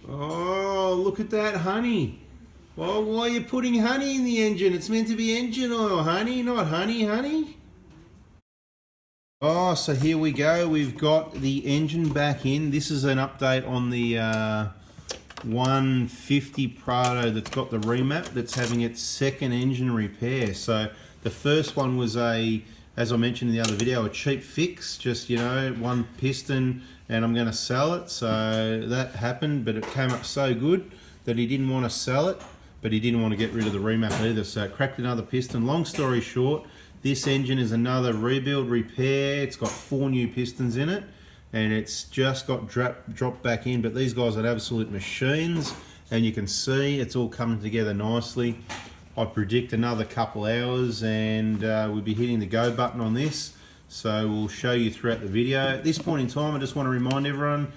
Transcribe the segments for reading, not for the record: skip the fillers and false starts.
Oh, look at that honey. Well, why are you putting honey in the engine? It's meant to be engine oil, honey, not honey. Oh, so here we go. We've got the engine back in. This is an update on the 150 Prado that's got the remap that's having its second engine repair. So the first one was as I mentioned in the other video, a cheap fix, just, one piston, and I'm going to sell it. So that happened, but it came up so good that he didn't want to sell it, but he didn't want to get rid of the remap either. So it cracked another piston. Long story short, this engine is another rebuild, repair. It's got 4 new pistons in it, and it's just got dropped back in. But these guys are absolute machines, and you can see it's all coming together nicely. I predict another couple hours, and we'll be hitting the go button on this. So we'll show you throughout the video. At this point in time, I just want to remind everyone,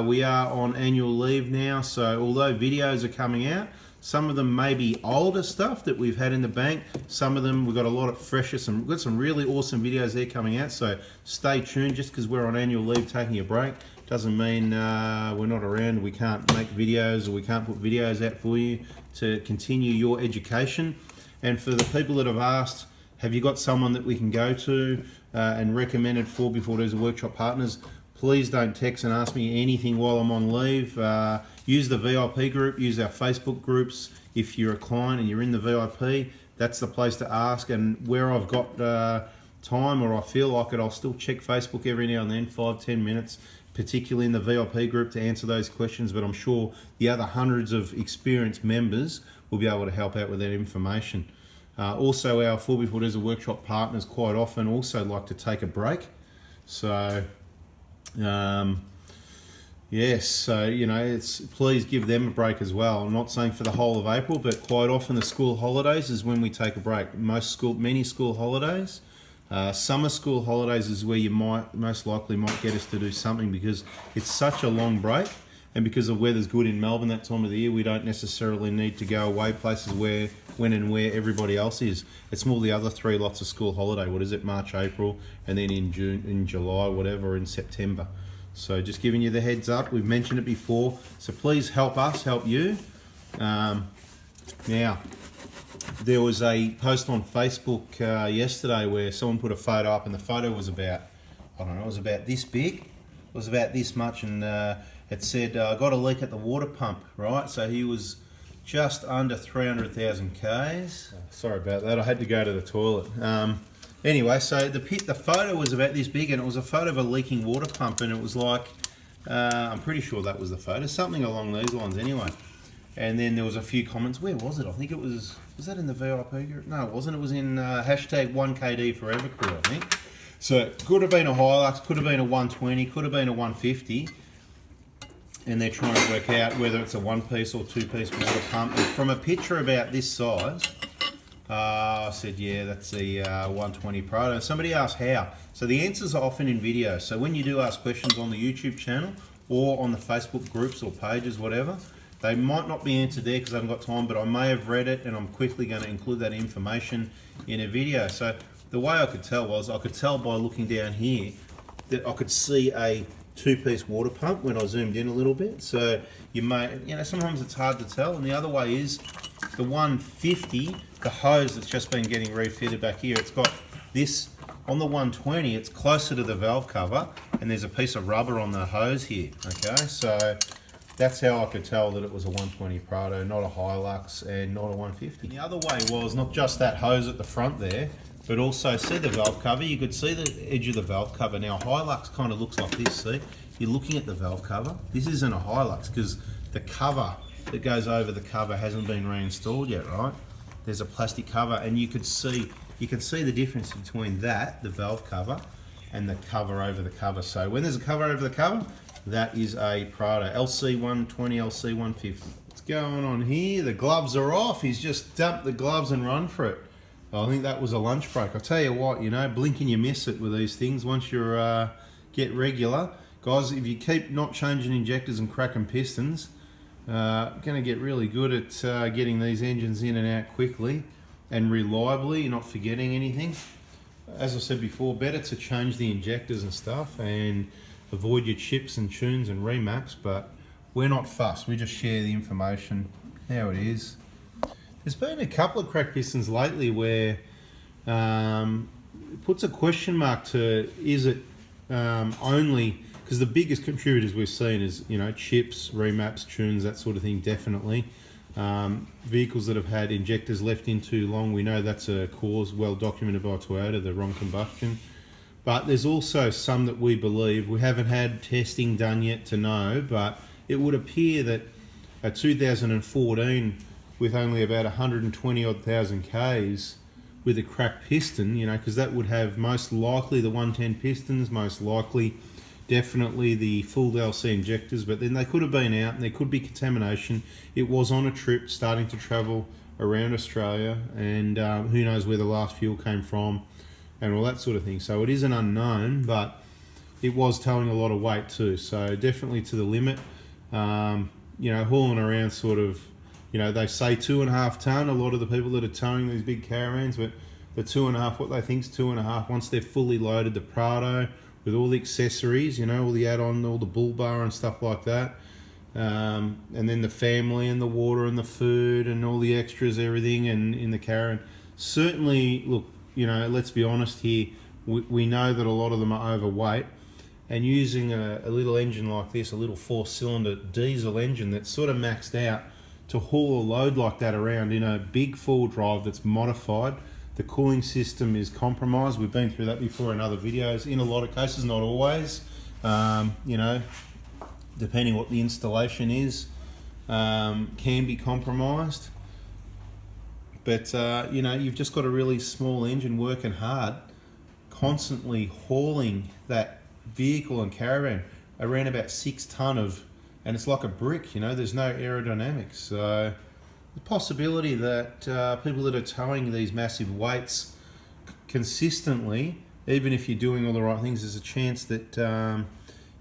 we are on annual leave now. So although videos are coming out, some of them may be older stuff that we've had in the bank. Some of them we've got a lot of fresher, we've got some really awesome videos there coming out. So stay tuned. Just because we're on annual leave taking a break doesn't mean we're not around. We can't make videos, or we can't put videos out for you to continue your education. And for the people that have asked, have you got someone that we can go to and recommended for before there's a workshop partners? Please don't text and ask me anything while I'm on leave. Use the VIP group, use our Facebook groups. If you're a client and you're in the VIP, that's the place to ask. And where I've got time, or I feel like it, I'll still check Facebook every now and then, 5-10 minutes, particularly in the VIP group, to answer those questions. But I'm sure the other hundreds of experienced members will be able to help out with that information. Also, our For Before There's a Workshop partners quite often also like to take a break. So yes, so please give them a break as well. I'm not saying for the whole of April, but quite often the school holidays is when we take a break. Many school holidays. Summer school holidays is where you most likely might get us to do something, because it's such a long break, and because the weather's good in Melbourne that time of the year, we don't necessarily need to go away places when and where everybody else is. It's more the other 3 lots of school holiday. What is it? March, April, and then in June, in July, whatever, in September. So just giving you the heads up. We've mentioned it before, so please help us help you. Now, there was a post on Facebook yesterday where someone put a photo up, and the photo was about, I don't know, it was about this big. It was about this much, and it said, I got a leak at the water pump, right? So he was just under 300,000 Ks. Sorry about that, I had to go to the toilet. Anyway, so the photo was about this big, and it was a photo of a leaking water pump, and it was like, I'm pretty sure that was the photo, something along these lines anyway. And then there was a few comments. Where was it? I think it was that in the VIP group? No, it wasn't. It was in hashtag 1KD Forever Crew, I think. So it could have been a Hilux, could have been a 120, could have been a 150. And they're trying to work out whether it's a 1-piece or 2-piece water pump. And from a picture about this size, I said, yeah, that's the 120 Prado. Somebody asked how. So the answers are often in video. So when you do ask questions on the YouTube channel or on the Facebook groups or pages, whatever, they might not be answered there because I haven't got time, but I may have read it, and I'm quickly going to include that information in a video. So the way I could tell was, I could tell by looking down here that I could see a 2-piece water pump when I zoomed in a little bit. So you may, sometimes it's hard to tell. And the other way is the 150, the hose that's just been getting refitted back here, it's got this on the 120, it's closer to the valve cover, and there's a piece of rubber on the hose here. Okay, so that's how I could tell that it was a 120 Prado, not a Hilux and not a 150. And the other way was not just that hose at the front there, but also see the valve cover. You could see the edge of the valve cover. Now Hilux kind of looks like this, see? You're looking at the valve cover. This isn't a Hilux because the cover that goes over the cover hasn't been reinstalled yet, right? There's a plastic cover, and you can see the difference between that, the valve cover, and the cover over the cover. So when there's a cover over the cover, that is a Prado, LC120, LC150. What's going on here? The gloves are off. He's just dumped the gloves and run for it. I think that was a lunch break. I'll tell you what, blink and you miss it with these things once you're get regular. Guys, if you keep not changing injectors and cracking pistons, going to get really good at getting these engines in and out quickly and reliably. You're not forgetting anything. As I said before, better to change the injectors and stuff and avoid your chips and tunes and remaps, but we're not fussed. We just share the information how it is. There's been a couple of cracked pistons lately where it puts a question mark to, is it only, because the biggest contributors we've seen is, you know, chips, remaps, tunes, that sort of thing, definitely. Vehicles that have had injectors left in too long, we know that's a cause well documented by Toyota, the wrong combustion. But there's also some that we believe, we haven't had testing done yet to know, but it would appear that a 2014 with only about 120 odd thousand Ks with a cracked piston, you know, because that would have most likely the 110 pistons, most likely definitely the full DLC injectors, but then they could have been out and there could be contamination. It was on a trip starting to travel around Australia, and who knows where the last fuel came from and all that sort of thing. So it is an unknown, but it was towing a lot of weight too, so definitely to the limit. You know, hauling around sort of, you know, they say 2.5 ton, a lot of the people that are towing these big caravans, but the 2.5, what they think is 2.5, once they're fully loaded, the Prado, with all the accessories, you know, all the add-on, all the bull bar and stuff like that. And then the family and the water and the food and all the extras, everything, and in the caravan. Certainly, look, you know, let's be honest here, we know that a lot of them are overweight, and using a little engine like this, a little 4-cylinder diesel engine that's sort of maxed out to haul a load like that around in a big four drive that's modified. The cooling system is compromised. We've been through that before in other videos. In a lot of cases, not always. You know, depending what the installation is, can be compromised. But you know, you've just got a really small engine working hard, constantly hauling that vehicle and caravan around about 6 ton of, and it's like a brick. You know, there's no aerodynamics. So the possibility that people that are towing these massive weights consistently, even if you're doing all the right things, there's a chance that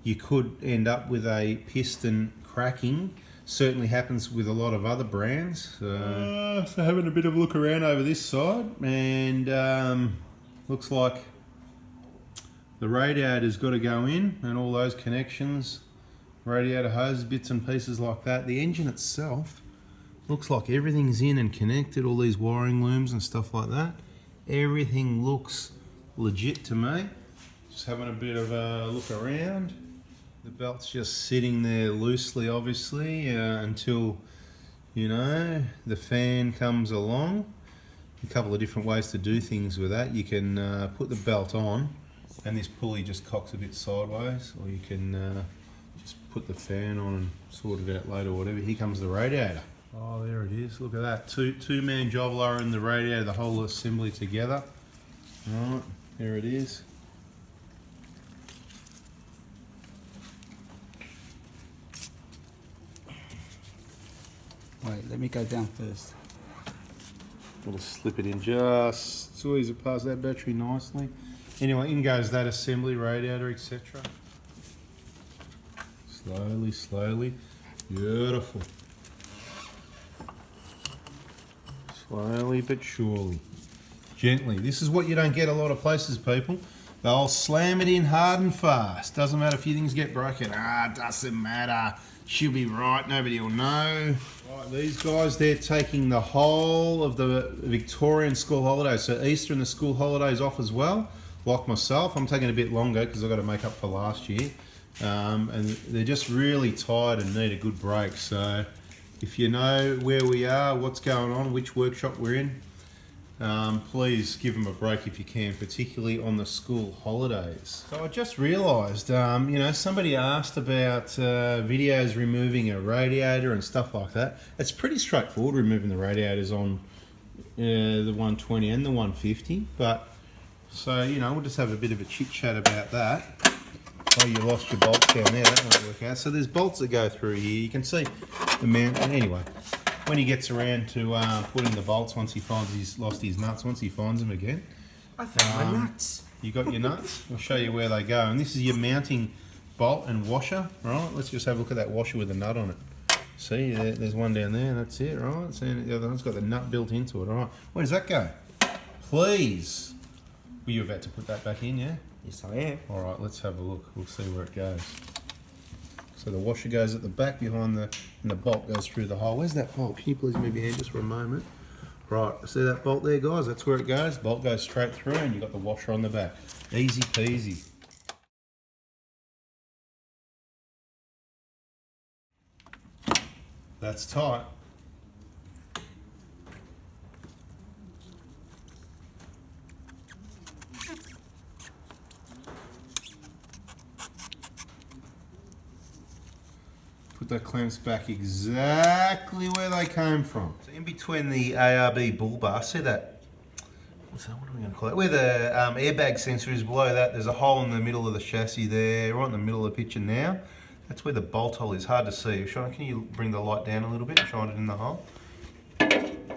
you could end up with a piston cracking. Certainly happens with a lot of other brands. So having a bit of a look around over this side, and looks like the radiator's got to go in, and all those connections, radiator hoses, bits and pieces like that. The engine itself looks like everything's in and connected, all these wiring looms and stuff like that. Everything looks legit to me. Just having a bit of a look around. The belt's just sitting there loosely, obviously, until, you know, the fan comes along. A couple of different ways to do things with that. You can put the belt on and this pulley just cocks a bit sideways, or you can just put the fan on and sort it out later or whatever. Here comes the radiator. Oh, there it is. Look at that. Two-man job lowering the radiator, the whole assembly together. Right, there it is. Wait, let me go down first. Got to slip it in, just squeeze it past that battery nicely. Anyway, in goes that assembly, radiator, etc. Slowly, slowly. Beautiful. Slowly but surely. Gently. This is what you don't get a lot of places, people. They'll slam it in hard and fast. Doesn't matter if your things get broken. Doesn't matter. She'll be right. Nobody will know. Right, these guys, they're taking the whole of the Victorian school holidays. So Easter and the school holidays off as well. Like myself, I'm taking a bit longer because I've got to make up for last year. And they're just really tired and need a good break. So if you know where we are, what's going on, which workshop we're in, please give them a break if you can, particularly on the school holidays. So I just realised, you know, somebody asked about videos removing a radiator and stuff like that. It's pretty straightforward removing the radiators on the 120 and the 150, but so, you know, we'll just have a bit of a chit chat about that. Oh, you lost your bolts down there, that won't work out. So there's bolts that go through here. You can see the mount. Anyway, when he gets around to putting the bolts, once he finds he's lost his nuts, once he finds them again. I found my nuts. You got your nuts? I'll show you where they go. And this is your mounting bolt and washer, right? Let's just have a look at that washer with a nut on it. See, there's one down there, that's it, right? See, the other one's got the nut built into it, all right? Where does that go? Please. Were you about to put that back in, yeah? Yes, I am. All right, let's have a look. We'll see where it goes. So So the washer goes at the back behind and the bolt goes through the hole. Where's that bolt? Can you please move your hand just for a moment? Right, see that bolt there, guys? That's where it goes. Bolt goes straight through and you've got the washer on the back. Easy peasy. That's tight. Put the clamps back exactly where they came from. So in between the ARB bull bar, see that? What are we going to call it? Where the airbag sensor is below that, there's a hole in the middle of the chassis there, right in the middle of the picture now. That's where the bolt hole is. Hard to see. Sean, can you bring the light down a little bit and shine it in the hole?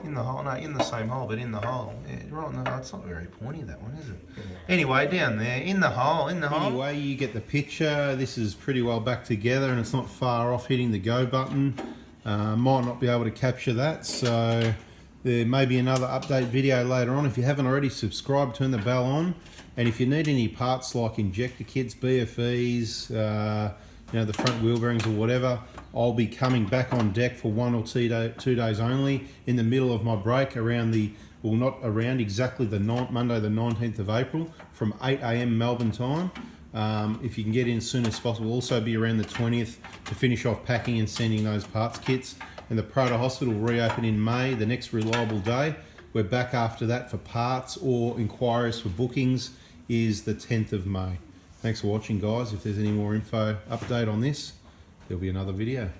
In the hole? No, in the same hole, but in the hole. Yeah, right. No, it's not very pointy, that one, is it? Anyway, down there, in the hole, Anyway, you get the picture. This is pretty well back together and it's not far off hitting the go button. Might not be able to capture that, so there may be another update video later on. If you haven't already, subscribe, turn the bell on. And if you need any parts like injector kits, BFEs, the front wheel bearings or whatever, I'll be coming back on deck for 1 or 2 days only in the middle of my break around exactly the Monday the 19th of April from 8 AM Melbourne time. If you can get in as soon as possible. We'll also be around the 20th to finish off packing and sending those parts kits. And the Prado Hospital will reopen in May, the next reliable day. We're back after that for parts or inquiries for bookings is the 10th of May. Thanks for watching, guys. If there's any more info update on this, there'll be another video.